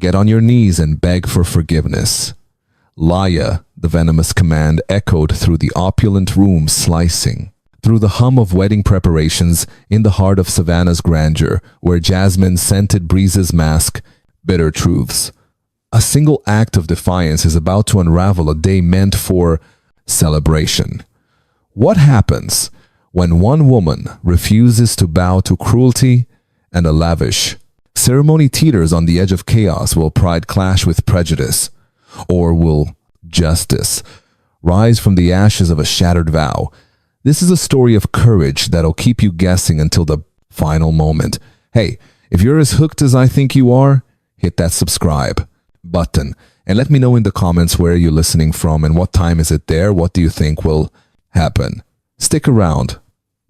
Get on your knees and beg for forgiveness. Laya, the venomous command, echoed through the opulent room, slicing through the hum of wedding preparations in the heart of Savannah's grandeur, where jasmine scented breezes mask bitter truths. A single act of defiance is about to unravel a day meant for celebration. What happens when one woman refuses to bow to cruelty and a lavish ceremony teeters on the edge of chaos? Will pride clash with prejudice? Or will justice rise from the ashes of a shattered vow? This is a story of courage that'll keep you guessing until the final moment. Hey, if you're as hooked as I think you are, hit that subscribe button and let me know in the comments where you're listening from and what time is it there. What do you think will happen? Stick around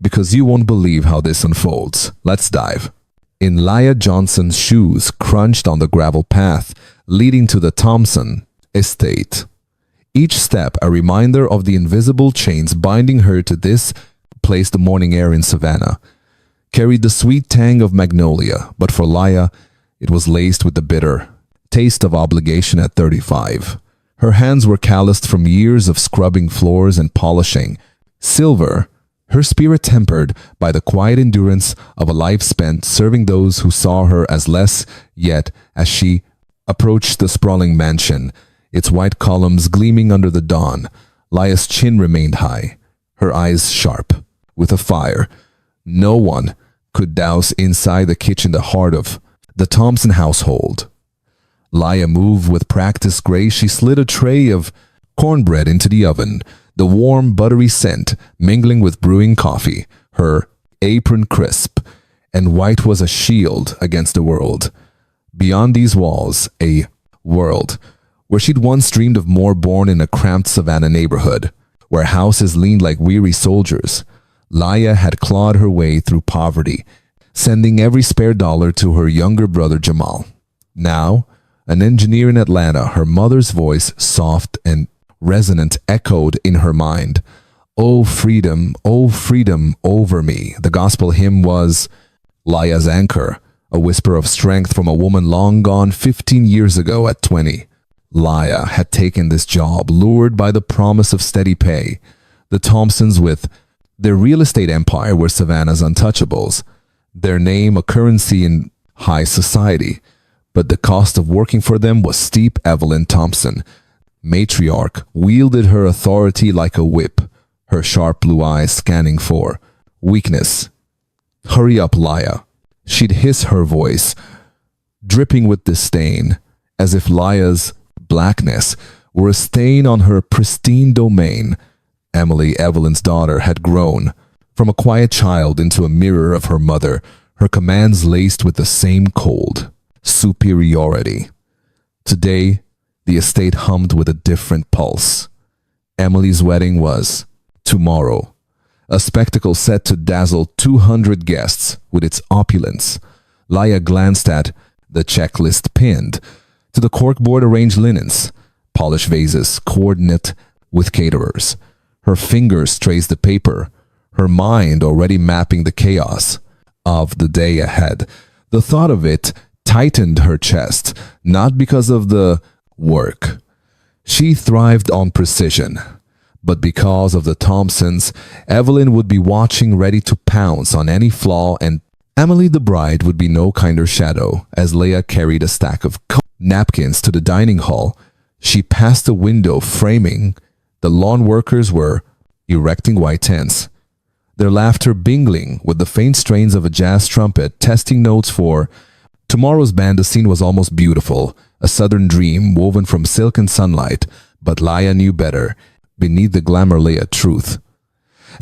because you won't believe how this unfolds. Let's dive. In Laya Johnson's shoes crunched on the gravel path leading to the Thompson estate. Each step a reminder of the invisible chains binding her to this place. The morning air in Savannah carried the sweet tang of magnolia, but for Laya, it was laced with the bitter taste of obligation at 35. Her hands were calloused from years of scrubbing floors and polishing silver, her spirit tempered by the quiet endurance of a life spent serving those who saw her as less. Yet, as she approached the sprawling mansion, its white columns gleaming under the dawn, Laya's chin remained high, her eyes sharp with a fire no one could douse inside the kitchen, the heart of the Thompson household. Laya moved with practiced grace. She slid a tray of cornbread into the oven, the warm, buttery scent mingling with brewing coffee, her apron crisp and white was a shield against the world. Beyond these walls, a world where she'd once dreamed of more, born in a cramped Savannah neighborhood, where houses leaned like weary soldiers. Laya had clawed her way through poverty, sending every spare dollar to her younger brother Jamal. Now, an engineer in Atlanta, her mother's voice, soft and resonant, echoed in her mind. Oh freedom over me." The gospel hymn was Laya's anchor, a whisper of strength from a woman long gone 15 years ago at 20. Laya had taken this job, lured by the promise of steady pay. The Thompsons, with their real estate empire, were Savannah's untouchables, their name a currency in high society. But the cost of working for them was steep. Evelyn Thompson, matriarch, wielded her authority like a whip, her sharp blue eyes scanning for weakness. "Hurry up, Laya," she'd hiss, her voice dripping with disdain, as if Laya's blackness were a stain on her pristine domain. Emily, Evelyn's daughter, had grown from a quiet child into a mirror of her mother, her commands laced with the same cold superiority. Today, the estate hummed with a different pulse. Emily's wedding was tomorrow, a spectacle set to dazzle 200 guests with its opulence. Laya glanced at the checklist pinned to the corkboard arranged linens, polished vases, coordinate with caterers. Her fingers traced the paper, her mind already mapping the chaos of the day ahead. The thought of it tightened her chest, not because of the work. She thrived on precision, but because of the Thompsons. Evelyn would be watching, ready to pounce on any flaw, and Emily the bride would be no kinder shadow. As Laya carried a stack of napkins to the dining hall, she passed a window framing. The lawn workers were erecting white tents, their laughter mingling with the faint strains of a jazz trumpet, testing notes for tomorrow's band. The scene was almost beautiful, a southern dream woven from silk and sunlight, but Laya knew better. Beneath the glamour lay a truth.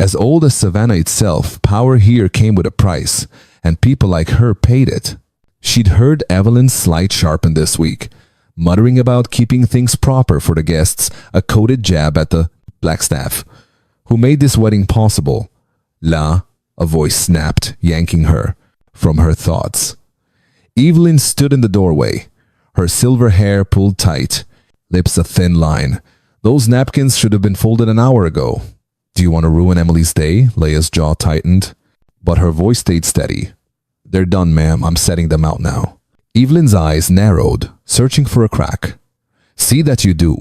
As old as Savannah itself, power here came with a price, and people like her paid it. She'd heard Evelyn's slight sharpen this week, muttering about keeping things proper for the guests, a coded jab at the blackstaff who made this wedding possible. "La," a voice snapped, yanking her from her thoughts. Evelyn stood in the doorway, her silver hair pulled tight, lips a thin line. "Those napkins should have been folded an hour ago." "Do you want to ruin Emily's day?" Laya's jaw tightened, but her voice stayed steady. "They're done, ma'am. I'm setting them out now." Evelyn's eyes narrowed, searching for a crack. "See that you do,"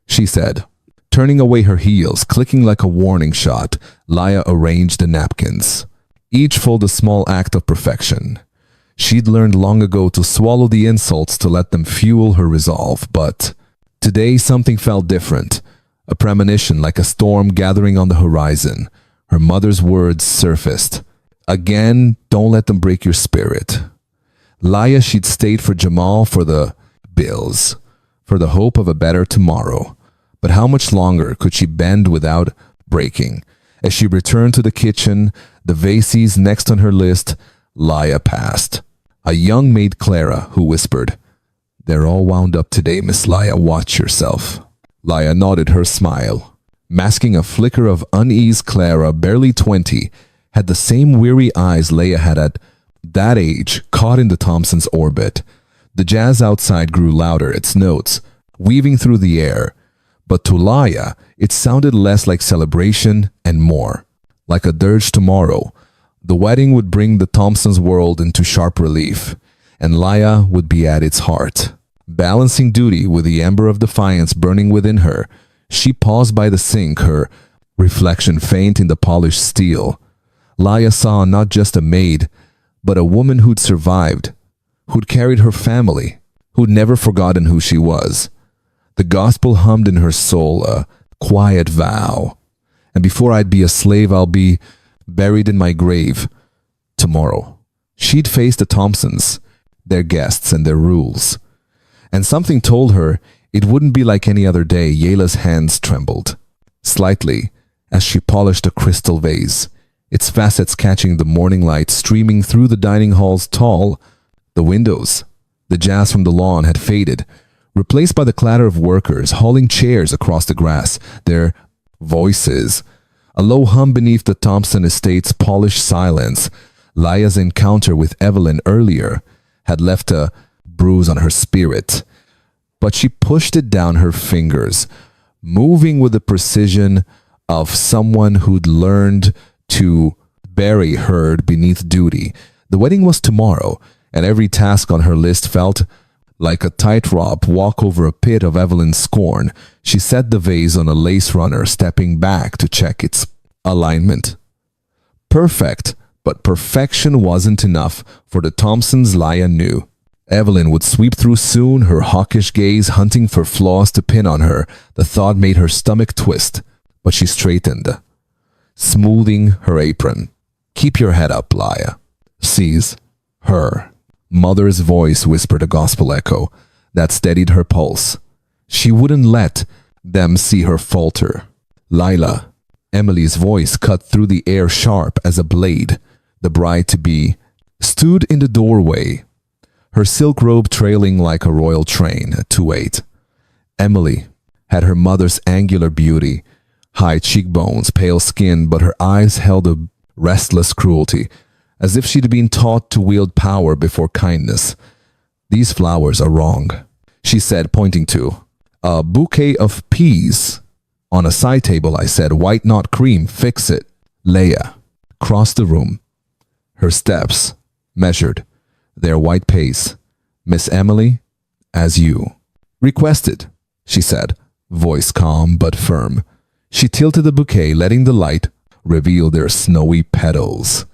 she said. Turning away her heels, clicking like a warning shot, Laya arranged the napkins. Each fold a small act of perfection. She'd learned long ago to swallow the insults to let them fuel her resolve, but today something felt different. A premonition like a storm gathering on the horizon. Her mother's words surfaced. "Again, don't let them break your spirit." Laya, she'd stayed for Jamal, for the bills, for the hope of a better tomorrow. But how much longer could she bend without breaking? As she returned to the kitchen, the vases next on her list, Laya passed. A young maid, Clara, who whispered, "They're all wound up today, Miss Laya, watch yourself." Laya nodded her smile. Masking a flicker of unease, Clara, barely 20, had the same weary eyes Laya had at that age, caught in the Thompsons' orbit. The jazz outside grew louder, its notes weaving through the air. But to Laya, it sounded less like celebration and more like a dirge tomorrow. The wedding would bring the Thompsons' world into sharp relief, and Laya would be at its heart. Balancing duty with the ember of defiance burning within her, she paused by the sink, her reflection faint in the polished steel. Laya saw not just a maid, but a woman who'd survived, who'd carried her family, who'd never forgotten who she was. The gospel hummed in her soul, a quiet vow. "And before I'd be a slave, I'll be buried in my grave tomorrow." She'd face the Thompsons, their guests and their rules. And something told her it wouldn't be like any other day. Yela's hands trembled slightly as she polished a crystal vase, its facets catching the morning light streaming through the dining hall's tall the windows. The jazz from the lawn had faded, replaced by the clatter of workers hauling chairs across the grass, their voices. A low hum beneath the Thompson estate's polished silence. Laya's encounter with Evelyn earlier had left a bruise on her spirit, but she pushed it down her fingers, moving with the precision of someone who'd learned to bury herd beneath duty. The wedding was tomorrow, and every task on her list felt like a tightrope walk over a pit of Evelyn's scorn. She set the vase on a lace runner, stepping back to check its alignment. Perfect, but perfection wasn't enough for the Thompsons, Laya knew. Evelyn would sweep through soon, her hawkish gaze hunting for flaws to pin on her. The thought made her stomach twist, but she straightened, smoothing her apron. "Keep your head up, Laya." "Seize her." Mother's voice whispered a gospel echo that steadied her pulse. She wouldn't let them see her falter. "Lila." Emily's voice cut through the air sharp as a blade. The bride-to-be stood in the doorway, her silk robe trailing like a royal train to wait. Emily had her mother's angular beauty, high cheekbones, pale skin, but her eyes held a restless cruelty, as if she'd been taught to wield power before kindness. "These flowers are wrong," she said, pointing to a bouquet of peas on a side table. I said, "White, not cream, fix it." Laya crossed the room, her steps measured, their white pace. "Miss Emily, as you requested," she said, voice calm but firm. She tilted the bouquet, letting the light reveal their snowy petals.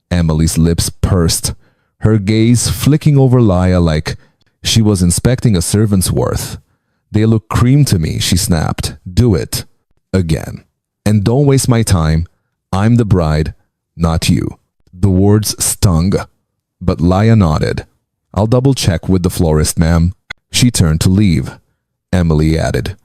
Emily's lips pursed, her gaze flicking over Laya like she was inspecting a servant's worth. "They look cream to me," she snapped. "Do it again. And don't waste my time. I'm the bride, not you." The words stung, but Laya nodded. "I'll double check with the florist, ma'am." She turned to leave. Emily added,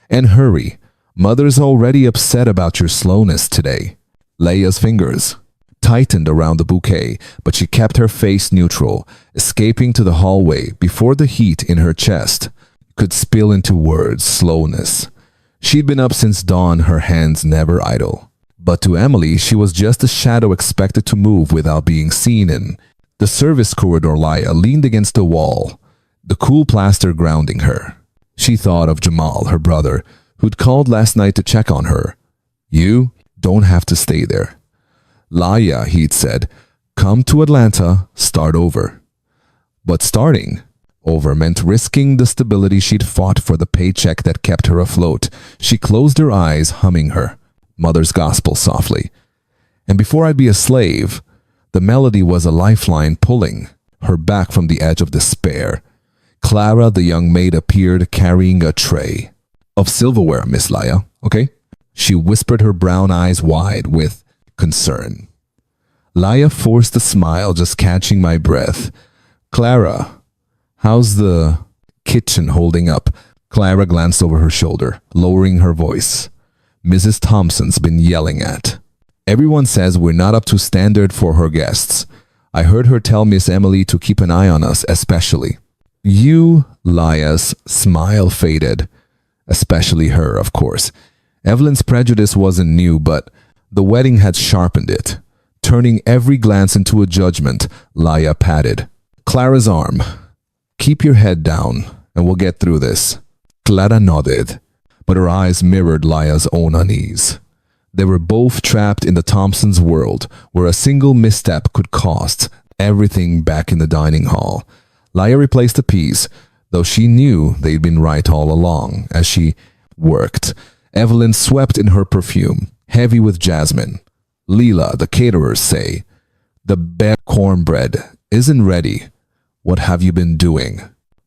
"And hurry. Mother's already upset about your slowness today." Laya's fingers tightened around the bouquet, but she kept her face neutral, escaping to the hallway before the heat in her chest could spill into words. Slowness. She'd been up since dawn, her hands never idle. But to Emily, she was just a shadow expected to move without being seen in. The service corridor, Laya leaned against the wall, the cool plaster grounding her. She thought of Jamal, her brother, who'd called last night to check on her. "You don't have to stay there." "Laya," he'd said, "come to Atlanta, start over." But starting over meant risking the stability she'd fought for, the paycheck that kept her afloat. She closed her eyes, humming her mother's gospel softly. And before I'd be a slave, the melody was a lifeline pulling her back from the edge of despair. Clara, the young maid, appeared carrying a tray of silverware, Miss Laya, okay? She whispered, her brown eyes wide with concern. Laya forced a smile, just catching my breath. Clara, how's the kitchen holding up? Clara glanced over her shoulder, lowering her voice. Mrs. Thompson's been yelling at. Everyone says we're not up to standard for her guests. I heard her tell Miss Emily to keep an eye on us, especially. You, Laya's smile faded. Especially her, of course. Evelyn's prejudice wasn't new, but the wedding had sharpened it. Turning every glance into a judgment, Laya patted Clara's arm. Keep your head down, and we'll get through this. Clara nodded, but her eyes mirrored Laya's own unease. They were both trapped in the Thompsons' world, where a single misstep could cost everything back in the dining hall. Laya replaced the peas, though she knew they'd been right all along. As she worked, Evelyn swept in her perfume, heavy with jasmine. Leela, the caterers, say, the bare cornbread isn't ready. What have you been doing?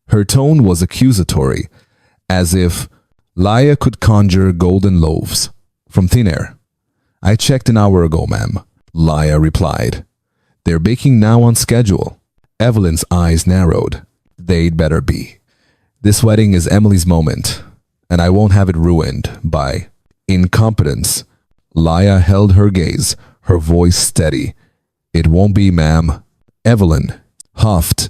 Her tone was accusatory, as if Laya could conjure golden loaves from thin air. I checked an hour ago, ma'am, Laya replied. They're baking now on schedule. Evelyn's eyes narrowed. They'd better be. This wedding is Emily's moment, and I won't have it ruined by incompetence. Laya held her gaze, her voice steady. It won't be, ma'am. Evelyn huffed,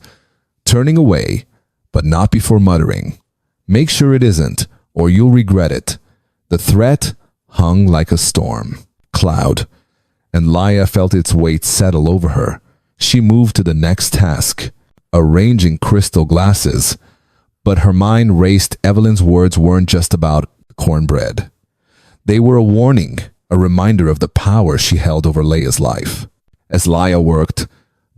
turning away, but not before muttering. Make sure it isn't, or you'll regret it. The threat hung like a storm cloud, and Laya felt its weight settle over her. She moved to the next task, arranging crystal glasses, but her mind raced. Evelyn's words weren't just about cornbread. They were a warning, a reminder of the power she held over Laya's life. As Laya worked,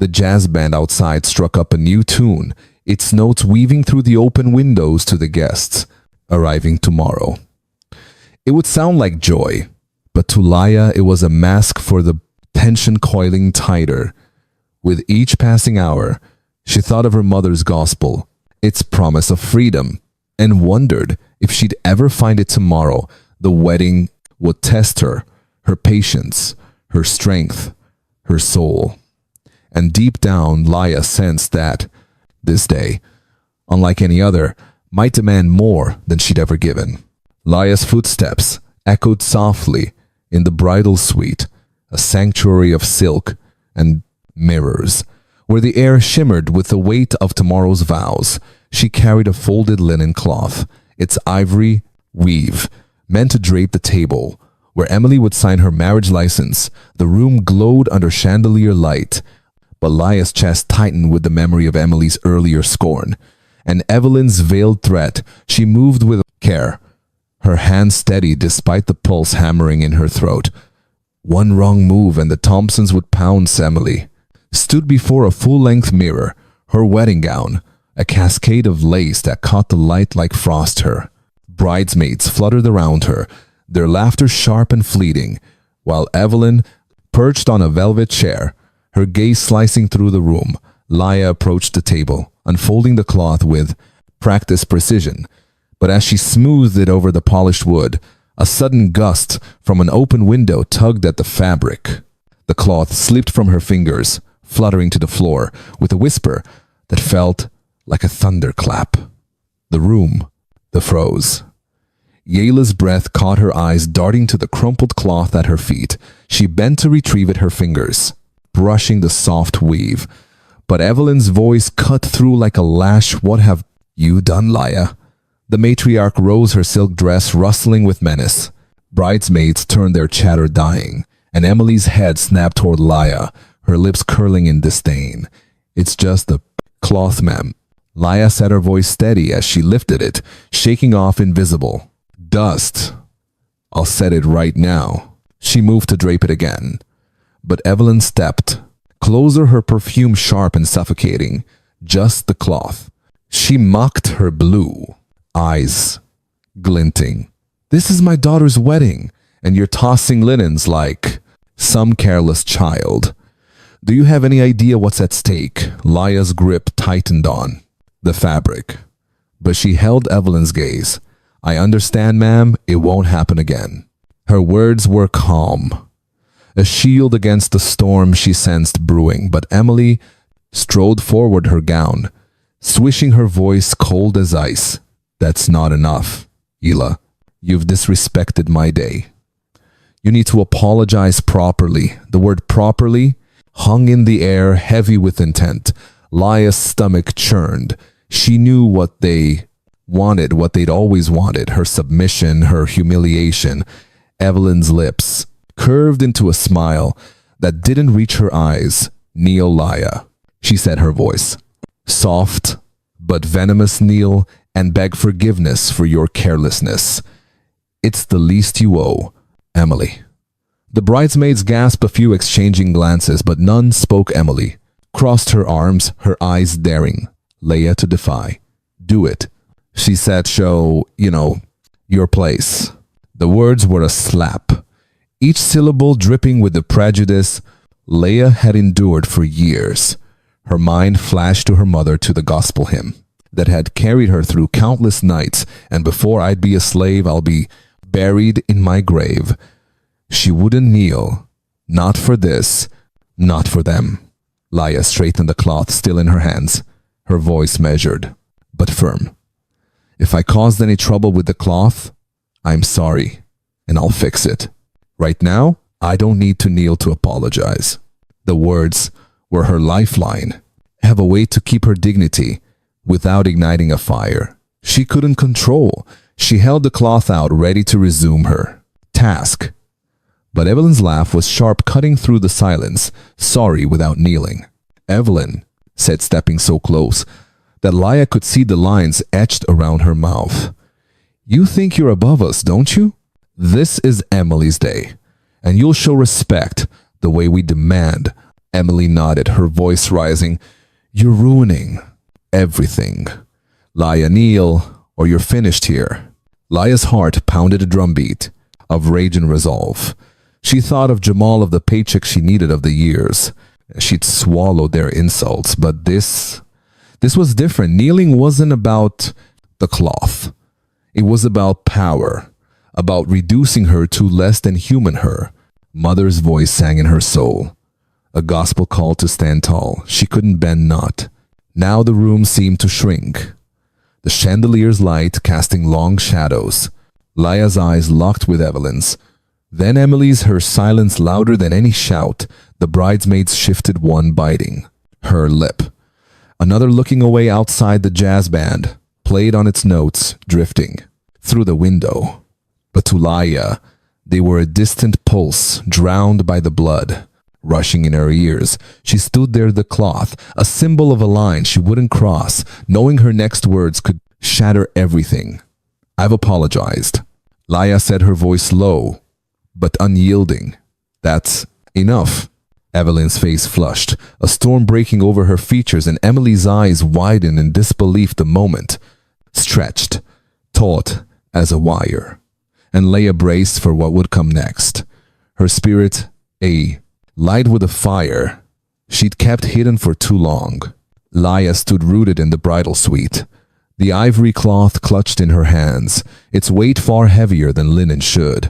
the jazz band outside struck up a new tune, its notes weaving through the open windows to the guests arriving tomorrow. It would sound like joy, but to Laya it was a mask for the tension coiling tighter. With each passing hour, she thought of her mother's gospel, its promise of freedom, and wondered if she'd ever find it tomorrow. The wedding would test her patience, her strength, her soul. And deep down, Laya sensed that this day, unlike any other, might demand more than she'd ever given. Laya's footsteps echoed softly in the bridal suite, a sanctuary of silk and mirrors, where the air shimmered with the weight of tomorrow's vows. She carried a folded linen cloth, its ivory weave meant to drape the table, where Emily would sign her marriage license. The room glowed under chandelier light, but Laya's chest tightened with the memory of Emily's earlier scorn and Evelyn's veiled threat. She moved with care, her hand steady despite the pulse hammering in her throat. One wrong move and the Thompsons would pounce. Emily stood before a full-length mirror, her wedding gown, a cascade of lace that caught the light like frost. Her bridesmaids fluttered around her, their laughter sharp and fleeting, while Evelyn perched on a velvet chair, her gaze slicing through the room. Laya approached the table, unfolding the cloth with practiced precision. But as she smoothed it over the polished wood, a sudden gust from an open window tugged at the fabric. The cloth slipped from her fingers, fluttering to the floor with a whisper that felt like a thunderclap. The room froze. Yayla's breath caught her eyes darting to the crumpled cloth at her feet. She bent to retrieve it, her fingers brushing the soft weave. But Evelyn's voice cut through like a lash. What have you done, Laya? The matriarch rose, her silk dress rustling with menace. Bridesmaids turned their chatter, dying, and Emily's head snapped toward Laya, her lips curling in disdain. It's just the cloth, ma'am. Laya set her voice steady as she lifted it, shaking off invisible dust. I'll set it right now. She moved to drape it again, but Evelyn stepped closer, her perfume sharp and suffocating. just the cloth. She mocked her blue, eyes glinting. "This is my daughter's wedding, and you're tossing linens like some careless child. Do you have any idea what's at stake?" Laya's grip tightened on the fabric, but she held Evelyn's gaze. "I understand, ma'am. It won't happen again." Her words were calm, a shield against the storm she sensed brewing, but Emily strode forward, her gown, swishing, her voice cold as ice. "That's not enough, Ela. You've disrespected my day. You need to apologize properly." The word properly hung in the air, heavy with intent. Laya's stomach churned. She knew what they wanted, what they'd always wanted, her submission, her humiliation. Evelyn's lips curved into a smile that didn't reach her eyes. "Kneel, Laya," she said, her voice soft but venomous. "Kneel and beg forgiveness for your carelessness. It's the least you owe, Emily." The bridesmaids gasped, a few exchanging glances, but none spoke. Emily crossed her arms, her eyes daring Laya to defy. "Do it," she said. "Show, your place." The words were a slap, each syllable dripping with the prejudice Laya had endured for years. Her mind flashed to her mother, to the gospel hymn that had carried her through countless nights. "And before I'd be a slave, I'll be buried in my grave." She wouldn't kneel. Not for this, not for them. Laya straightened the cloth still in her hands, her voice measured but firm. "If I caused any trouble with the cloth, I'm sorry, and I'll fix it. Right now, I don't need to kneel to apologize." The words were her lifeline, have a way to keep her dignity without igniting a fire she couldn't control. She held the cloth out, ready to resume her task. But Evelyn's laugh was sharp, cutting through the silence. "Sorry without kneeling," Evelyn said, stepping so close that Laya could see the lines etched around her mouth. "You think you're above us, don't you? This is Emily's day, and you'll show respect the way we demand." Emily nodded, her voice rising. "You're ruining everything. Laya, kneel, or you're finished here." Laya's heart pounded a drumbeat of rage and resolve. She thought of Jamal, of the paycheck she needed, of the years. She'd swallowed their insults, but this was different. Kneeling wasn't about the cloth. It was about power, about reducing her to less than human her. Mother's voice sang in her soul, a gospel call to stand tall. She couldn't bend not. Now the room seemed to shrink, the chandelier's light casting long shadows. Laya's eyes locked with Evelyn's. Then Emily's, her silence louder than any shout. The bridesmaids shifted, one biting her lip, another looking away. Outside, the jazz band played on its notes, drifting through the window. But to Laya, they were a distant pulse, drowned by the blood rushing in her ears. She stood there, the cloth, a symbol of a line she wouldn't cross, knowing her next words could shatter everything. "I've apologized," Laya said, her voice low but unyielding. "That's enough." Evelyn's face flushed, a storm breaking over her features, and Emily's eyes widened in disbelief. The moment stretched, taut as a wire, and Laya braced for what would come next. Her spirit light with a fire she'd kept hidden for too long. Laya stood rooted in the bridal suite, the ivory cloth clutched in her hands, its weight far heavier than linen should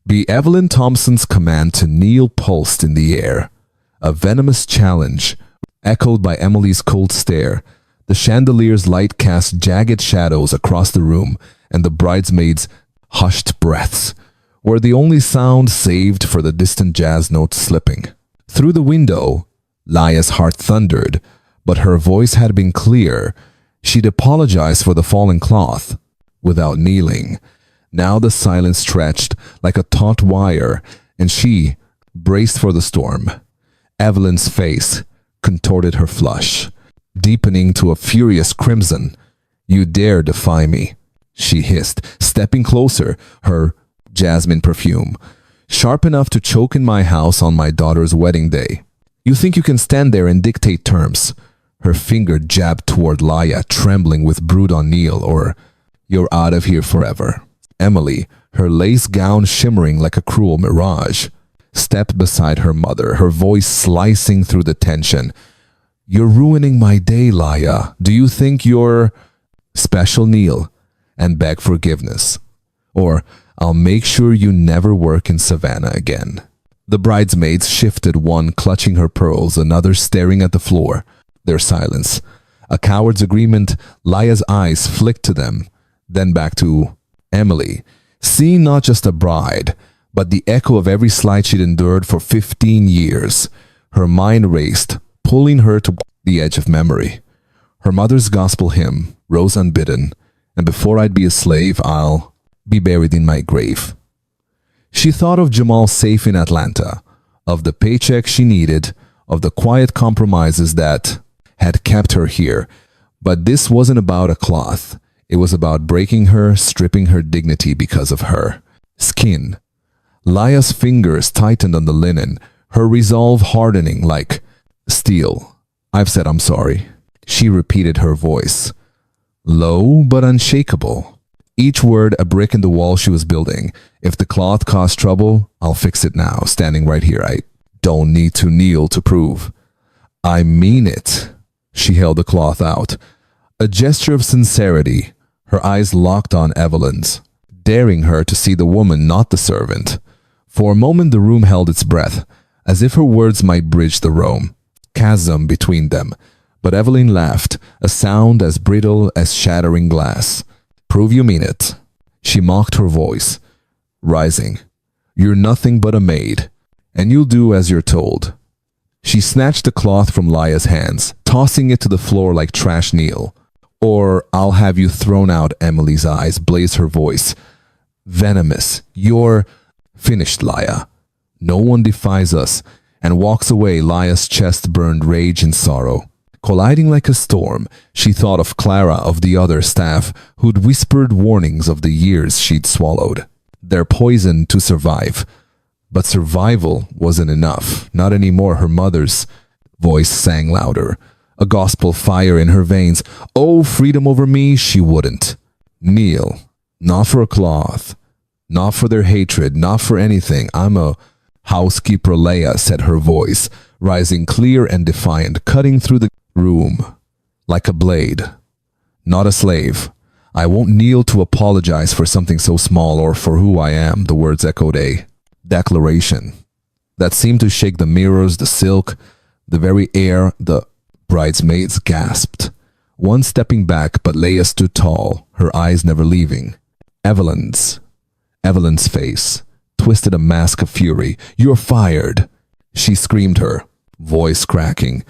be. Evelyn Thompson's command to kneel pulsed in the air, a venomous challenge echoed by Emily's cold stare. The chandelier's light cast jagged shadows across the room, and the bridesmaids' hushed breaths were the only sound, saved for the distant jazz notes slipping through the window. Laya's heart thundered, but her voice had been clear. She'd apologized for the fallen cloth without kneeling. Now the silence stretched like a taut wire, and she braced for the storm. Evelyn's face contorted, her flush deepening to a furious crimson. "You dare defy me," she hissed, stepping closer, her jasmine perfume sharp enough to choke in my house on my daughter's wedding day. "You think you can stand there and dictate terms?" Her finger jabbed toward Laya, trembling with brood on Neil, or "You're out of here forever." Emily, her lace gown shimmering like a cruel mirage, stepped beside her mother, her voice slicing through the tension. "You're ruining my day, Laya. Do you think you're special, Neil? And beg forgiveness. Or I'll make sure you never work in Savannah again." The bridesmaids shifted, one clutching her pearls, another staring at the floor. Their silence, a coward's agreement. Laya's eyes flicked to them, then back to Emily, seeing not just a bride, but the echo of every slight she'd endured for 15 years. Her mind raced, pulling her to the edge of memory. Her mother's gospel hymn rose unbidden, "And before I'd be a slave, I'll be buried in my grave." She thought of Jamal safe in Atlanta, of the paycheck she needed, of the quiet compromises that had kept her here. But this wasn't about a cloth. It was about breaking her, stripping her dignity because of her skin. Laya's fingers tightened on the linen, her resolve hardening like steel. "I've said I'm sorry," she repeated, her voice low but unshakable. Each word a brick in the wall she was building. "If the cloth caused trouble, I'll fix it now, standing right here. I don't need to kneel to prove. I mean it." She held the cloth out, a gesture of sincerity, her eyes locked on Evelyn's, daring her to see the woman, not the servant. For a moment the room held its breath, as if her words might bridge the chasm between them. But Evelyn laughed, a sound as brittle as shattering glass. "Prove you mean it," she mocked, her voice rising. "You're nothing but a maid, and you'll do as you're told." She snatched the cloth from Laya's hands, tossing it to the floor like trash. "Kneel, or I'll have you thrown out." Emily's eyes blazed, her voice venomous. "You're finished, Laya. No one defies us," and walks away. Laya's chest burned rage and sorrow. Colliding like a storm, she thought of Clara, of the other staff who'd whispered warnings of the years she'd swallowed. Their poison to survive. But survival wasn't enough. Not anymore. Her mother's voice sang louder, a gospel fire in her veins. "Oh, freedom over me," she wouldn't kneel. Not for a cloth. Not for their hatred. Not for anything. "I'm a housekeeper, Laya," said her voice, rising clear and defiant, cutting through the room like a blade. "Not a slave. I won't kneel to apologize for something so small, or for who I am." The words echoed, a declaration that seemed to shake the mirrors, the silk, the very air. The bridesmaids gasped, one stepping back, but Laya stood tall, her eyes never leaving Evelyn's face, twisted a mask of fury. "You're fired," she screamed, her voice cracking.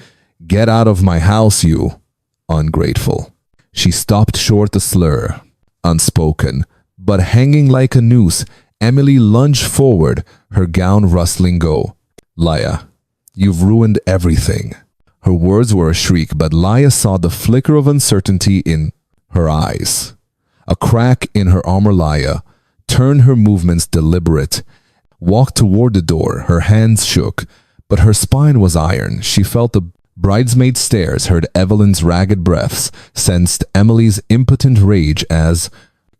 "Get out of my house, you ungrateful." She stopped short, the slur unspoken, but hanging like a noose. Emily lunged forward, her gown rustling. "Go, Laya. You've ruined everything." Her words were a shriek, but Laya saw the flicker of uncertainty in her eyes. A crack in her armor. Laya turned, her movements deliberate, walked toward the door. Her hands shook, but her spine was iron. She felt the bridesmaid stares, heard Evelyn's ragged breaths, sensed Emily's impotent rage as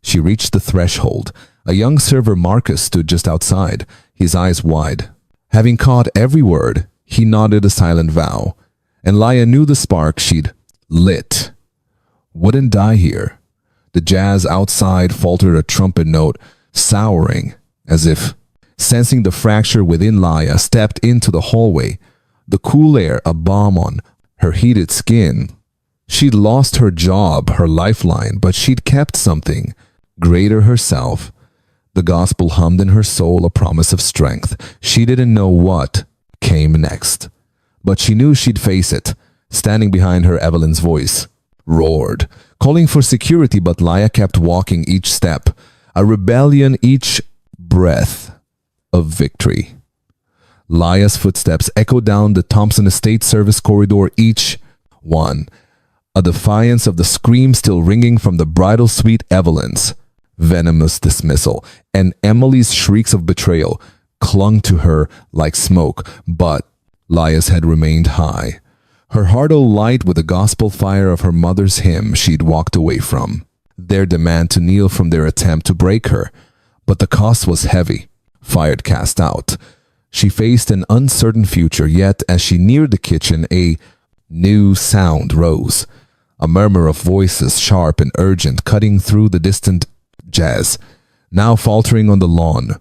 she reached the threshold. A young server, Marcus, stood just outside, his eyes wide. Having caught every word, he nodded a silent vow, and Laya knew the spark she'd lit wouldn't die here. The jazz outside faltered, a trumpet note, souring, as if sensing the fracture within. Laya stepped into the hallway, the cool air a balm on her heated skin. She'd lost her job, her lifeline, but she'd kept something greater, herself. The gospel hummed in her soul, a promise of strength. She didn't know what came next, but she knew she'd face it. Standing behind her, Evelyn's voice roared, calling for security, but Laya kept walking, each step a rebellion, each breath of victory. Laya's footsteps echoed down the Thompson Estate Service corridor, each one a defiance of the scream still ringing from the bridal suite. Evelyn's venomous dismissal and Emily's shrieks of betrayal clung to her like smoke, but Laya's head remained high. her heart alight with the gospel fire of her mother's hymn she'd walked away from. Their demand to kneel from their attempt to break her, but the cost was heavy. Fired, cast out. She faced an uncertain future, yet as she neared the kitchen, a new sound rose. A murmur of voices, sharp and urgent, cutting through the distant jazz. Now faltering on the lawn.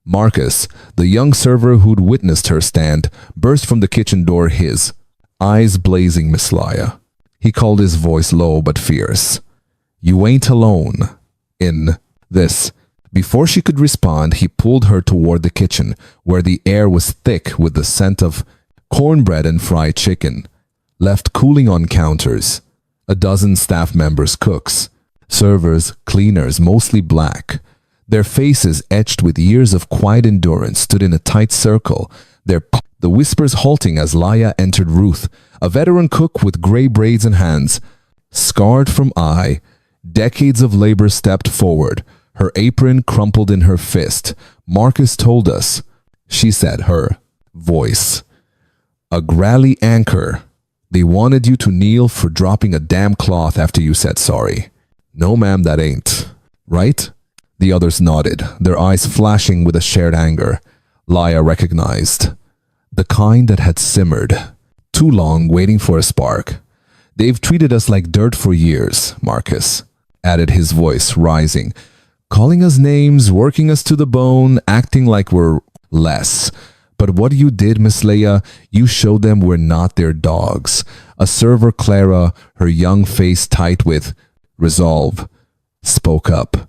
Marcus, the young server who'd witnessed her stand, burst from the kitchen door, his eyes blazing. Miss Laya. He called, his voice low but fierce. You ain't alone in this. Before she could respond, he pulled her toward the kitchen, where the air was thick with the scent of cornbread and fried chicken, left cooling on counters. A dozen staff members, cooks, servers, cleaners, mostly black, their faces etched with years of quiet endurance, stood in a tight circle, the whispers halting as Laya entered. Ruth, a veteran cook with gray braids and hands scarred from decades of labor, stepped forward, her apron crumpled in her fist. Marcus told us, she said, her voice a grally anchor. They wanted you to kneel for dropping a damn cloth after you said sorry. No, ma'am, that ain't. Right? The others nodded, their eyes flashing with a shared anger. Laya recognized. The kind that had simmered too long, waiting for a spark. They've treated us like dirt for years, Marcus added, his voice rising. Calling us names, working us to the bone, acting like we're less. But what you did, Miss Laya, you showed them we're not their dogs. A server, Clara, her young face tight with resolve, spoke up.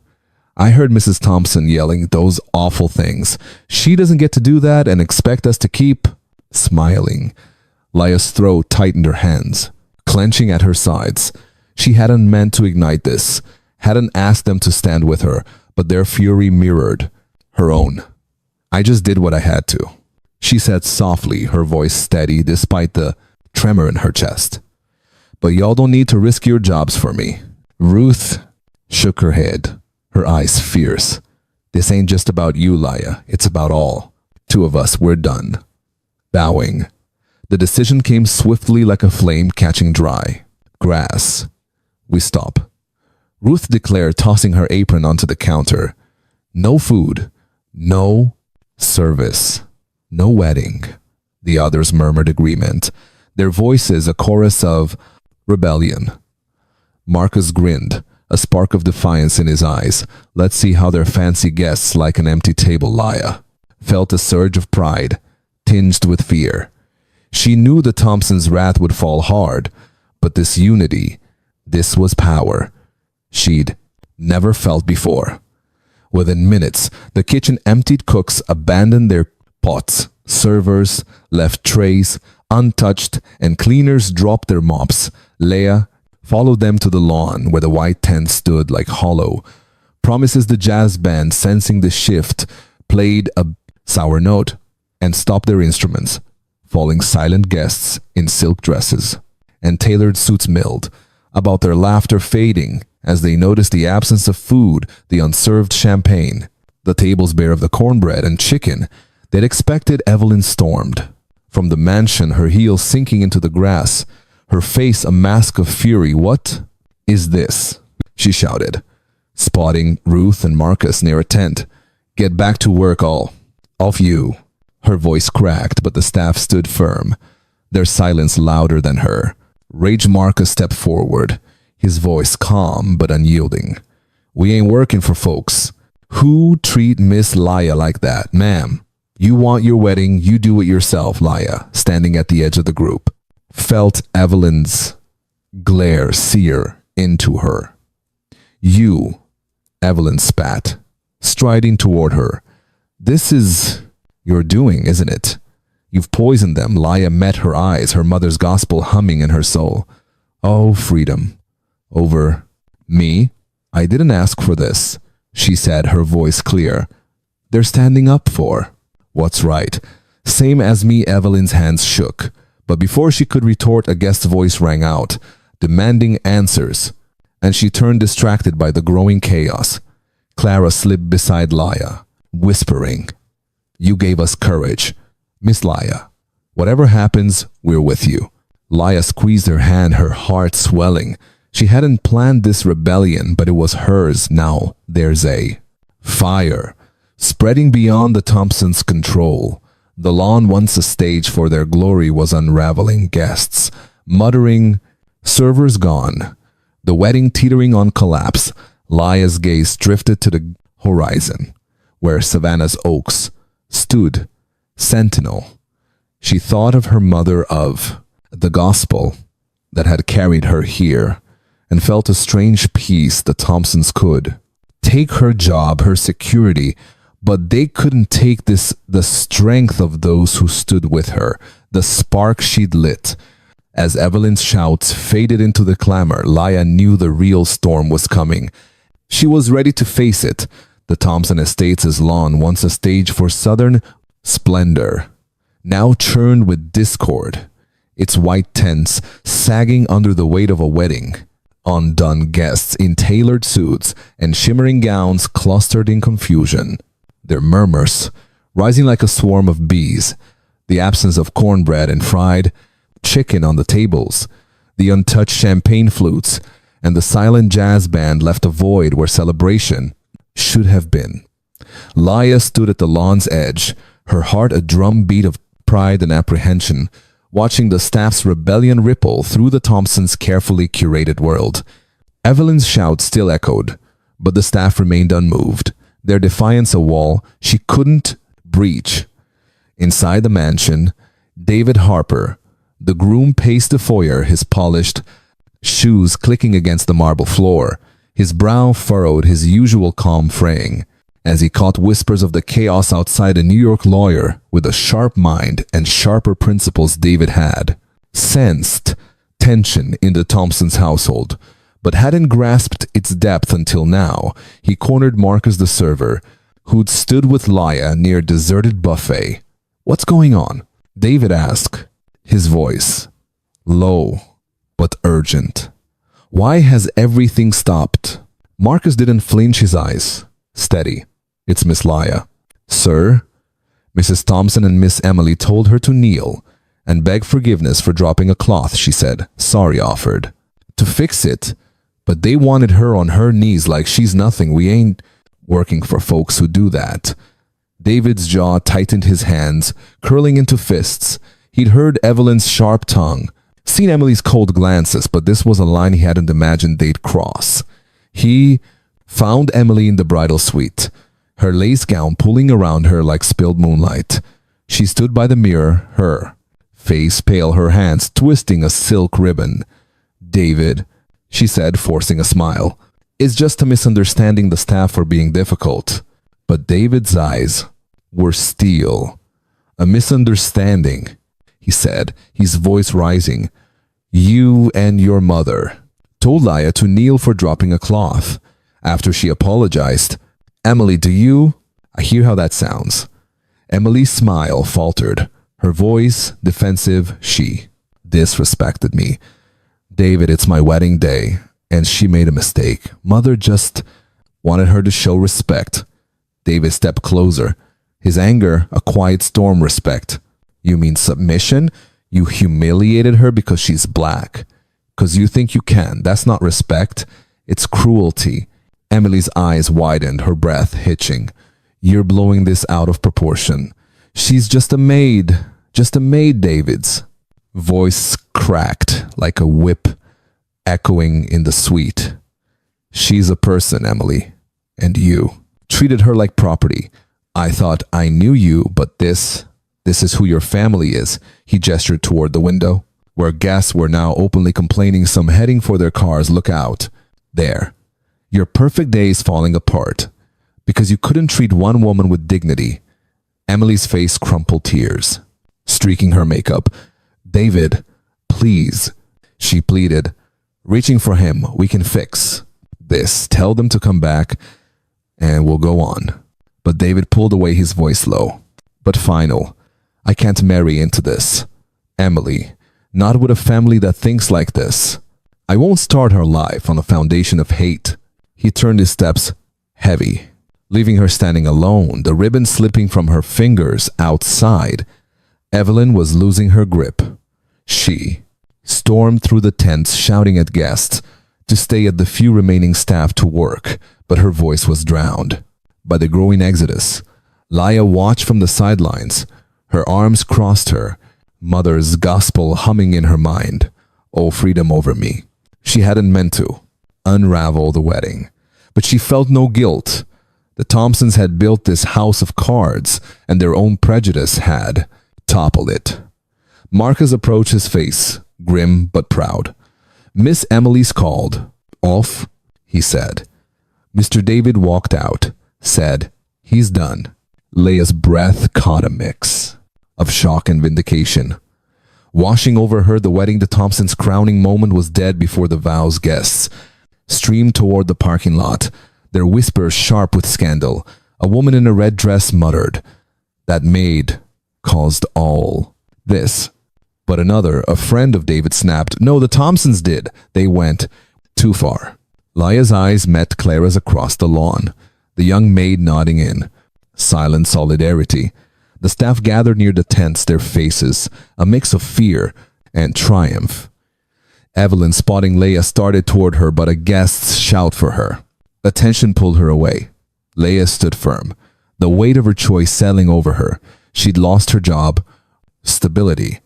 I heard Mrs. Thompson yelling those awful things. She doesn't get to do that and expect us to keep smiling. Laya's throat tightened, her hands clenching at her sides. She hadn't meant to ignite this, hadn't asked them to stand with her, but their fury mirrored her own. I just did what I had to, she said softly, her voice steady despite the tremor in her chest. But y'all don't need to risk your jobs for me. Ruth shook her head, her eyes fierce. This ain't just about you, Laya. It's about all. Two of us, we're done. Bowing. The decision came swiftly like a flame catching dry grass. We stop. Ruth declared, tossing her apron onto the counter. No food. No service. No wedding. The others murmured agreement, their voices a chorus of rebellion. Marcus grinned, a spark of defiance in his eyes. Let's see how their fancy guests like an empty table. Laya felt a surge of pride, tinged with fear. She knew the Thompsons' wrath would fall hard, but this unity, this was power she'd never felt before. Within minutes, the kitchen emptied, cooks abandoned their pots, servers left trays untouched, and cleaners dropped their mops. Laya followed them to the lawn where the white tent stood like hollow. Promises the jazz band, sensing the shift, played a sour note and stopped their instruments, falling silent guests in silk dresses and tailored suits milled, about their laughter fading as they noticed the absence of food, the unserved champagne, the tables bare of the cornbread and chicken they'd expected. Evelyn stormed from the mansion, her heels sinking into the grass, her face a mask of fury. What is this? She shouted, spotting Ruth and Marcus near a tent. Get back to work, all of you. Her voice cracked, but the staff stood firm, their silence louder than her. Rage Marcus stepped forward, his voice calm but unyielding. We ain't working for folks who treat Miss Laya like that, ma'am. You want your wedding, you do it yourself. Laya, standing at the edge of the group, felt Evelyn's glare sear into her. You, Evelyn spat, striding toward her. This is your doing, isn't it? You've poisoned them. Laya met her eyes, her mother's gospel humming in her soul. Oh, freedom. Over me? I didn't ask for this, she said, her voice clear. They're standing up for what's right. Same as me. Evelyn's hands shook, but before she could retort, a guest's voice rang out, demanding answers, and she turned distracted by the growing chaos. Clara slipped beside Laya, whispering, You gave us courage. Miss Laya, whatever happens, we're with you. Laya squeezed her hand, her heart swelling. She hadn't planned this rebellion, but it was hers. Now there's a fire spreading beyond the Thompsons' control. The lawn, once a stage for their glory, was unraveling. Guests muttering, servers gone, the wedding teetering on collapse. Laya's gaze drifted to the horizon, where Savannah's oaks stood sentinel. She thought of her mother, of the gospel that had carried her here, and felt a strange peace. The Thompsons could take her job, her security, but they couldn't take the strength of those who stood with her, the spark she'd lit. As Evelyn's shouts faded into the clamor, Laya knew the real storm was coming. She was ready to face it. The Thompson Estates' lawn, once a stage for southern splendor, now churned with discord, its white tents sagging under the weight of a wedding. Undone guests in tailored suits and shimmering gowns clustered in confusion, their murmurs rising like a swarm of bees. The absence of cornbread and fried chicken on the tables, the untouched champagne flutes, and the silent jazz band left a void where celebration should have been. Laya stood at the lawn's edge, her heart a drumbeat of pride and apprehension, watching the staff's rebellion ripple through the Thompsons' carefully curated world. Evelyn's shout still echoed, but the staff remained unmoved, their defiance a wall she couldn't breach. Inside the mansion, David Harper, the groom, paced the foyer, his polished shoes clicking against the marble floor, his brow furrowed, his usual calm fraying, as he caught whispers of the chaos outside. A New York lawyer with a sharp mind and sharper principles David had sensed tension in the Thompsons' household, but hadn't grasped its depth until now. He cornered Marcus the server, who'd stood with Laya near a deserted buffet. "What's going on?" David asked, his voice low but urgent. "Why has everything stopped?" Marcus didn't flinch, his eyes steady. "It's Miss Laya." "Sir?" Mrs. Thompson and Miss Emily told her to kneel and beg forgiveness for dropping a cloth, she said. Sorry offered to fix it, but they wanted her on her knees like she's nothing. We ain't working for folks who do that. David's jaw tightened, his hands curling into fists. He'd heard Evelyn's sharp tongue, seen Emily's cold glances, but this was a line he hadn't imagined they'd cross. He found Emily in the bridal suite, her lace gown pulling around her like spilled moonlight. She stood by the mirror, her face pale, her hands twisting a silk ribbon. "David," she said, forcing a smile, "it's just a misunderstanding. The staff were being difficult." But David's eyes were steel. "A misunderstanding," he said, his voice rising. "You and your mother told Laya to kneel for dropping a cloth. After she apologized, Emily, do you—" I hear how that sounds. Emily's smile faltered, her voice defensive. "She disrespected me. David, it's my wedding day, and she made a mistake. Mother just wanted her to show respect." David stepped closer, his anger a quiet storm. "Respect? You mean submission? You humiliated her because she's black? Because you think you can? That's not respect. It's cruelty." Emily's eyes widened, her breath hitching. "You're blowing this out of proportion. She's just a maid. Just a maid." David's voice cracked like a whip echoing in the suite. "She's a person, Emily. And you treated her like property. I thought I knew you, but this is who your family is." He gestured toward the window, where guests were now openly complaining, some heading for their cars. "Look out. There. Your perfect day is falling apart because you couldn't treat one woman with dignity." Emily's face crumpled, tears streaking her makeup. "David, please," she pleaded, reaching for him. "We can fix this. Tell them to come back and we'll go on." But David pulled away, his voice low but final. "I can't marry into this, Emily. Not with a family that thinks like this. I won't start her life on a foundation of hate." He turned his steps heavy, leaving her standing alone, the ribbon slipping from her fingers outside. Evelyn was losing her grip. She stormed through the tents shouting at guests to stay at the few remaining staff to work, but her voice was drowned by the growing exodus. Laya watched from the sidelines, her arms crossed her, mother's gospel humming in her mind. Oh, freedom over me. She hadn't meant to unravel the wedding, but she felt no guilt. The Thompsons had built this house of cards, and their own prejudice had toppled it. Marcus approached his face, grim but proud. Miss Emily's called. Off, he said. Mr. David walked out, said, he's done. Laya's breath caught a mix of shock and vindication. Washing over her, the wedding, the Thompsons' crowning moment was dead before the vows guests streamed toward the parking lot, their whispers sharp with scandal. A woman in a red dress muttered, that Maid caused all this. But another, a friend of David, snapped, no, the Thompsons did. They went too far. Laya's eyes met Clara's across the lawn, the young maid nodding in. Silent solidarity. The staff gathered near the tents, their faces a mix of fear and triumph. Evelyn, spotting Laya, started toward her, but a guest's shout for her. Attention pulled her away. Laya stood firm, the weight of her choice settling over her. She'd lost her job, stability,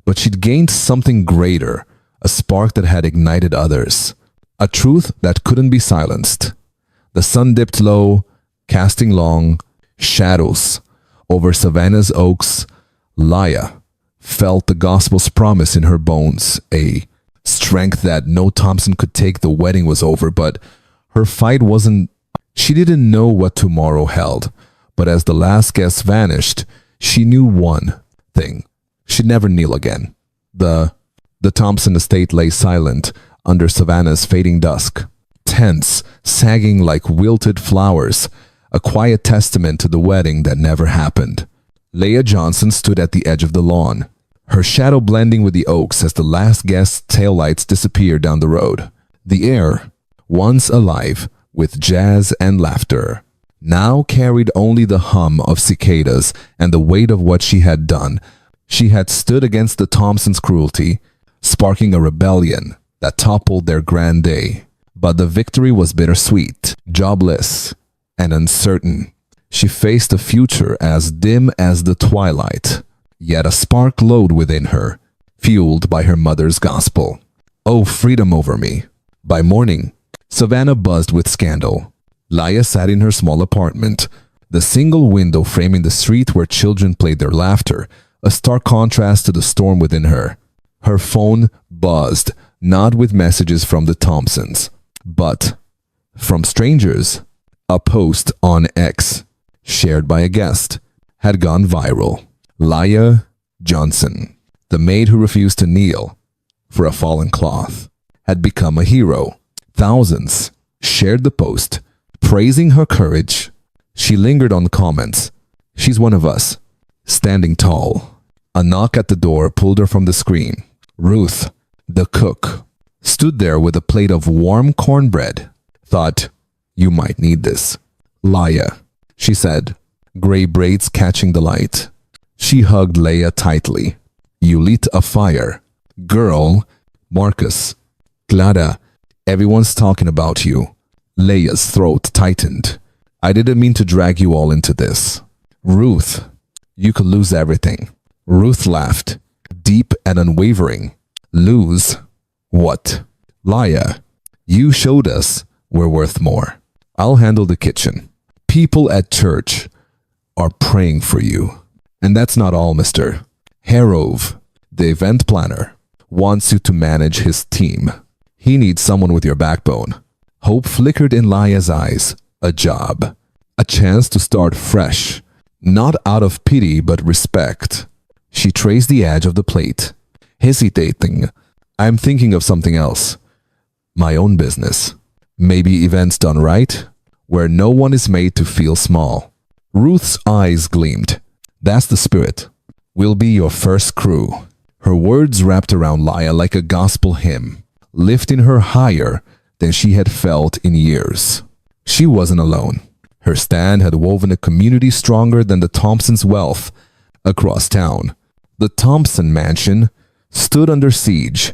but she'd gained something greater, a spark that had ignited others, a truth that couldn't be silenced. The sun dipped low, casting long shadows over Savannah's oaks. Laya felt the gospel's promise in her bones, a strength that no Thompson could take. The wedding was over, but her fight wasn't. She didn't know what tomorrow held, but as the last guest vanished, she knew one thing. She'd never kneel again. The Thompson estate lay silent under Savannah's fading dusk, tents sagging like wilted flowers, a quiet testament to the wedding that never happened. Laya Johnson stood at the edge of the lawn, her shadow blending with the oaks as the last guest's taillights disappeared down the road. The air, once alive with jazz and laughter, now carried only the hum of cicadas and the weight of what she had done. She had stood against the Thompsons' cruelty, sparking a rebellion that toppled their grand day. But the victory was bittersweet, jobless, and uncertain. She faced a future as dim as the twilight, yet a spark glowed within her, fueled by her mother's gospel. Oh, freedom over me. By morning, Savannah buzzed with scandal. Laya sat in her small apartment, the single window framing the street where children played their laughter, a stark contrast to the storm within her. Her phone buzzed, not with messages from the Thompsons, but from strangers. A post on X, shared by a guest, had gone viral. Laya Johnson, the maid who refused to kneel for a fallen cloth, had become a hero. Thousands shared the post, praising her courage. She lingered on the comments. She's one of us, standing tall. A knock at the door pulled her from the screen. Ruth, the cook, stood there with a plate of warm cornbread. Thought, you might need this. Laya, she said, gray braids catching the light. She hugged Laya tightly. You lit a fire. Girl, Marcus, Clara, everyone's talking about you. Laya's throat tightened. I didn't mean to drag you all into this. Ruth, you could lose everything. Ruth laughed, deep and unwavering. Lose? What? Laya, you showed us we're worth more. I'll handle the kitchen. People at church are praying for you. And that's not all, Mr. Harove, the event planner, wants you to manage his team. He needs someone with your backbone. Hope flickered in Laya's eyes. A job. A chance to start fresh. Not out of pity, but respect. She traced the edge of the plate, hesitating. I'm thinking of something else. My own business. Maybe events done right, where no one is made to feel small. Ruth's eyes gleamed. That's the spirit. We'll be your first crew. Her words wrapped around Laya like a gospel hymn, lifting her higher than she had felt in years. She wasn't alone. Her stand had woven a community stronger than the Thompsons' wealth across town. The Thompson mansion stood under siege,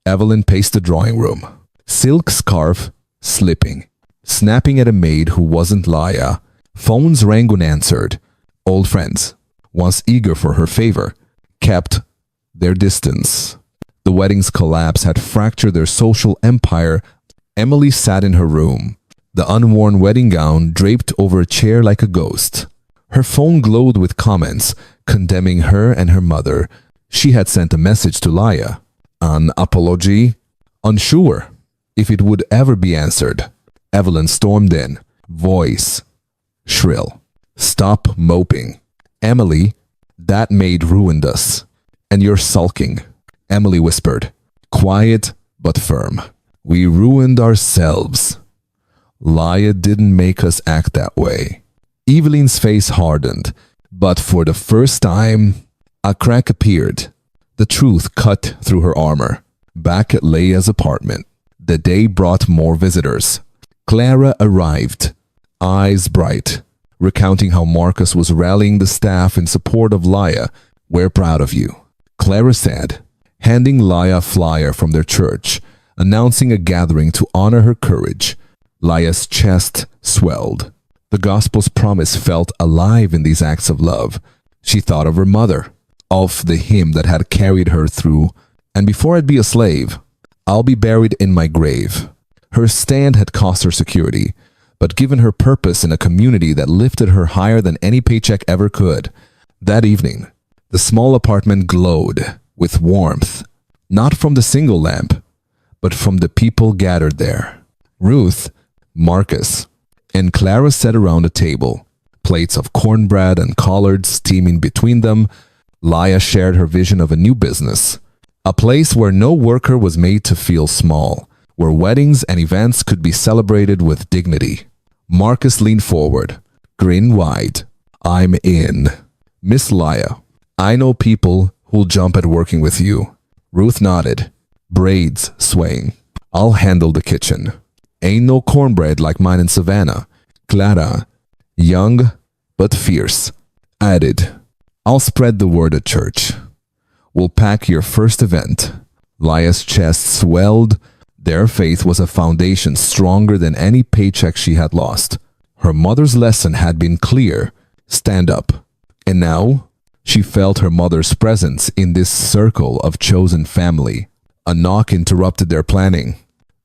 Evelyn paced the drawing room, silk scarf slipping, snapping at a maid who wasn't Laya. Phones rang unanswered. Old friends, once eager for her favor, kept their distance. The wedding's collapse had fractured their social empire. Emily sat in her room, the unworn wedding gown draped over a chair like a ghost. Her phone glowed with comments condemning her and her mother. She had sent a message to Laya, an apology, unsure if it would ever be answered. Evelyn stormed in, voice shrill. Stop moping. Emily, that maid ruined us. And you're sulking. Emily whispered, quiet but firm. We ruined ourselves. Laya didn't make us act that way. Evelyn's face hardened, but for the first time, a crack appeared. The truth cut through her armor. Back at Laya's apartment, the day brought more visitors. Clara arrived, eyes bright, recounting how Marcus was rallying the staff in support of Laya. We're proud of you, Clara said, handing Laya a flyer from their church, announcing a gathering to honor her courage. Laya's chest swelled. The gospel's promise felt alive in these acts of love. She thought of her mother, of the hymn that had carried her through, and before I'd be a slave, I'll be buried in my grave. Her stand had cost her security, but given her purpose in a community that lifted her higher than any paycheck ever could. That evening, the small apartment glowed with warmth, not from the single lamp, but from the people gathered there. Ruth, Marcus, and Clara sat around a table, plates of cornbread and collards steaming between them. Laya shared her vision of a new business, a place where no worker was made to feel small, where weddings and events could be celebrated with dignity. Marcus leaned forward, grin wide. I'm in. Miss Laya, I know people who'll jump at working with you. Ruth nodded, braids swaying. I'll handle the kitchen. Ain't no cornbread like mine in Savannah. Clara, young but fierce, added, I'll spread the word at church. We'll pack your first event. Laya's chest swelled. Their faith was a foundation stronger than any paycheck she had lost. Her mother's lesson had been clear. Stand up. And now, she felt her mother's presence in this circle of chosen family. A knock interrupted their planning.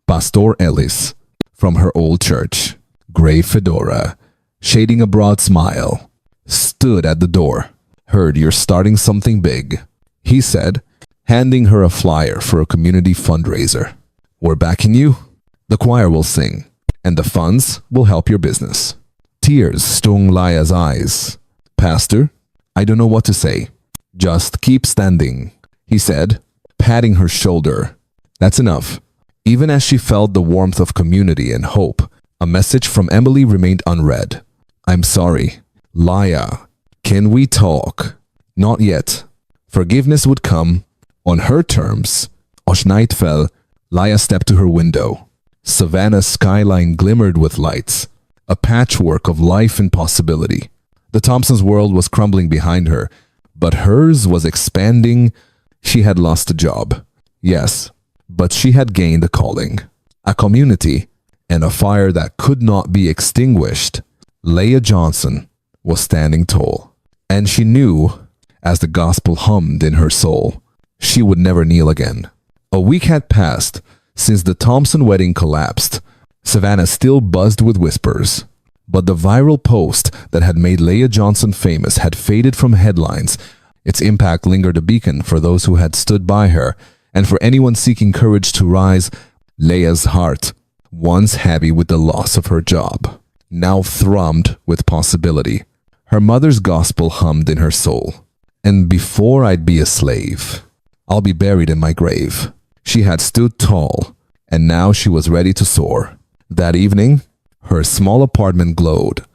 Pastor Ellis, from her old church, gray fedora, shading a broad smile, stood at the door. Heard you're starting something big, he said, handing her a flyer for a community fundraiser. We're backing you. The choir will sing, and the funds will help your business. Tears stung Laya's eyes. Pastor, I don't know what to say. Just keep standing, he said, patting her shoulder. That's enough. Even as she felt the warmth of community and hope, a message from Emily remained unread. I'm sorry. Laya, can we talk? Not yet. Forgiveness would come on her terms. As night fell, Laya stepped to her window. Savannah's skyline glimmered with lights, a patchwork of life and possibility. The Thompsons' world was crumbling behind her, but hers was expanding. She had lost a job, yes, but she had gained a calling, a community, and a fire that could not be extinguished. Laya Johnson was standing tall, and she knew, as the gospel hummed in her soul, she would never kneel again. A week had passed since the Thompson wedding collapsed. Savannah still buzzed with whispers, but the viral post that had made Laya Johnson famous had faded from headlines. Its impact lingered a beacon for those who had stood by her, and for anyone seeking courage to rise. Laya's heart, once heavy with the loss of her job, now thrummed with possibility. Her mother's gospel hummed in her soul. And before I'd be a slave, I'll be buried in my grave. She had stood tall, and now she was ready to soar. That evening, her small apartment glowed,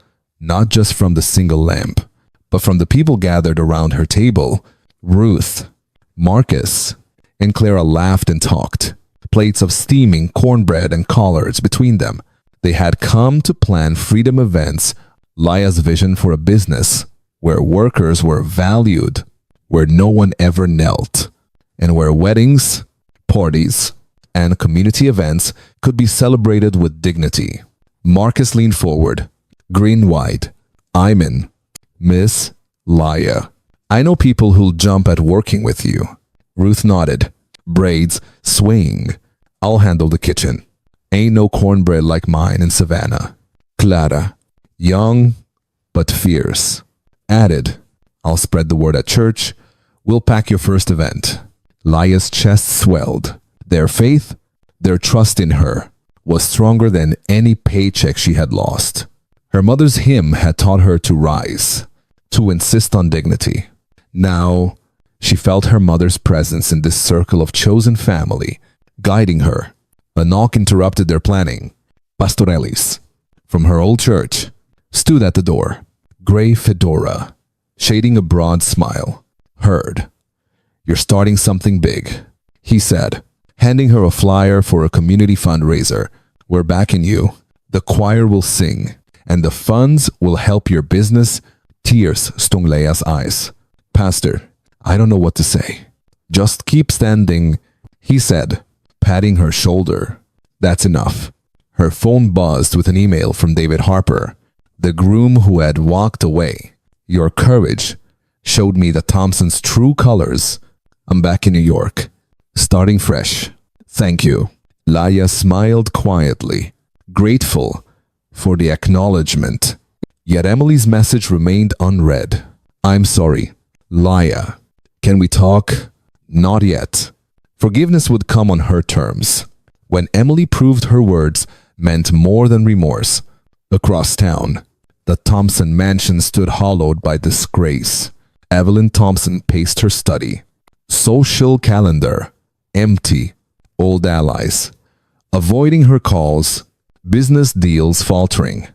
not just from the single lamp, but from the people gathered around her table. Ruth, Marcus, and Clara laughed and talked, plates of steaming cornbread and collards between them. They had come to plan freedom events, Laya's vision for a business where workers were valued, where no one ever knelt, and where weddings, parties, and community events could be celebrated with dignity. Marcus leaned forward, green-white. I'm in. Miss Laya. I know people who'll jump at working with you. Ruth nodded, braids swaying. I'll handle the kitchen. Ain't no cornbread like mine in Savannah. Clara, young but fierce, added, I'll spread the word at church. We'll pack your first event. Laya's chest swelled. Their faith, their trust in her, was stronger than any paycheck she had lost. Her mother's hymn had taught her to rise, to insist on dignity. Now, she felt her mother's presence in this circle of chosen family, guiding her. A knock interrupted their planning. Pastorellis, from her old church, stood at the door, gray fedora, shading a broad smile. Heard. You're starting something big, he said, handing her a flyer for a community fundraiser. We're backing you. The choir will sing, and the funds will help your business. Tears stung Laya's eyes. Pastor, I don't know what to say. Just keep standing, he said, patting her shoulder. That's enough. Her phone buzzed with an email from David Harper, the groom who had walked away. Your courage showed me the Thompsons' true colors. I'm back in New York, starting fresh. Thank you. Laya smiled quietly, grateful for the acknowledgement. Yet Emily's message remained unread. I'm sorry. Laya, can we talk? Not yet. Forgiveness would come on her terms. When Emily proved her words meant more than remorse. Across town, the Thompson mansion stood hollowed by disgrace. Evelyn Thompson paced her study. Social calendar, empty. Old allies, avoiding her calls. Business deals faltering.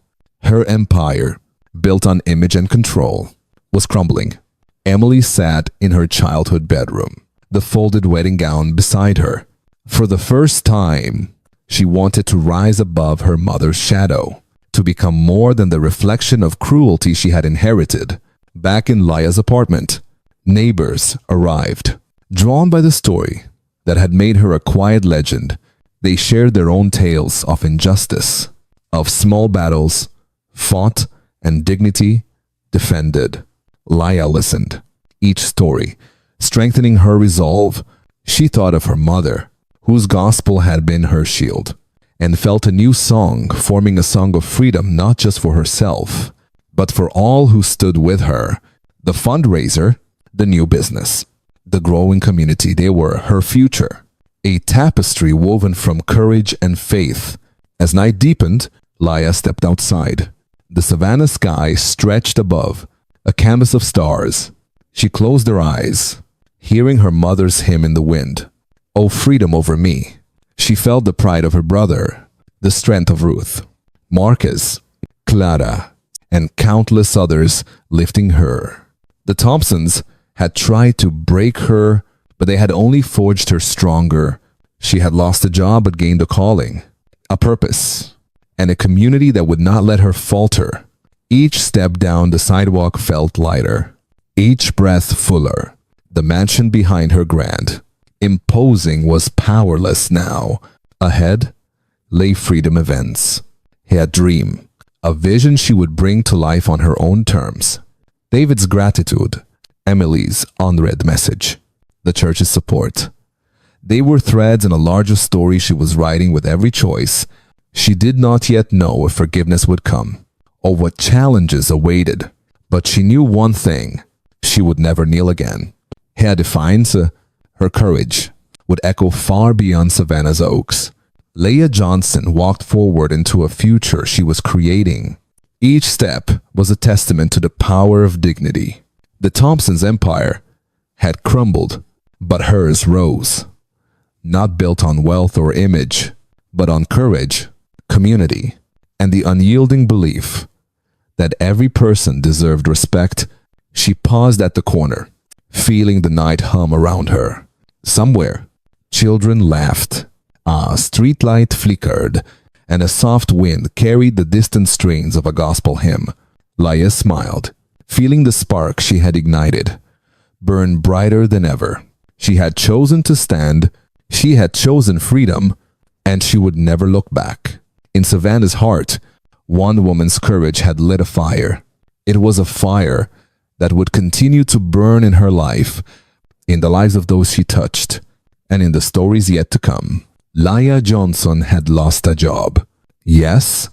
Her empire, built on image and control, was crumbling. Emily sat in her childhood bedroom, the folded wedding gown beside her. For the first time, she wanted to rise above her mother's shadow, to become more than the reflection of cruelty she had inherited. Back in Laya's apartment, neighbors arrived. Drawn by the story that had made her a quiet legend, they shared their own tales of injustice, of small battles fought and dignity defended. Laya listened, each story strengthening her resolve. She thought of her mother, whose gospel had been her shield, and felt a new song forming a song of freedom not just for herself, but for all who stood with her. The fundraiser, the new business, the growing community, they were her future. A tapestry woven from courage and faith. As night deepened, Laya stepped outside. The Savannah sky stretched above, a canvas of stars. She closed her eyes, hearing her mother's hymn in the wind. Oh, freedom over me. She felt the pride of her brother, the strength of Ruth, Marcus, Clara, and countless others lifting her. The Thompsons had tried to break her, but they had only forged her stronger. She had lost a job but gained a calling, a purpose, and a community that would not let her falter. Each step down the sidewalk felt lighter, each breath fuller. The mansion behind her, grand, imposing, was powerless now. Ahead lay freedom events. A dream, a vision she would bring to life on her own terms. David's gratitude, Emily's unread message, the church's support. They were threads in a larger story she was writing with every choice. She did not yet know if forgiveness would come, or what challenges awaited, but she knew one thing: she would never kneel again. Her defiance, her courage, would echo far beyond Savannah's oaks. Laya Johnson walked forward into a future she was creating. Each step was a testament to the power of dignity. The Thompsons' empire had crumbled, but hers rose. Not built on wealth or image, but on courage, community, and the unyielding belief that every person deserved respect. She paused at the corner, feeling the night hum around her. Somewhere, children laughed, a streetlight flickered, and a soft wind carried the distant strains of a gospel hymn. Laya smiled, feeling the spark she had ignited burn brighter than ever. She had chosen to stand. She had chosen freedom, and she would never look back. In Savannah's heart, one woman's courage had lit a fire. It was a fire that would continue to burn in her life, in the lives of those she touched, and in the stories yet to come. Laya Johnson had lost a job. Yes,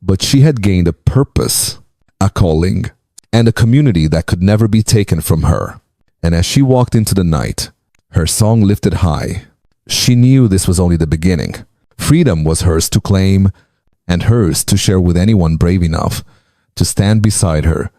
but she had gained a purpose, a calling, and a community that could never be taken from her. And as she walked into the night, her song lifted high. She knew this was only the beginning. Freedom was hers to claim, and hers to share with anyone brave enough to stand beside her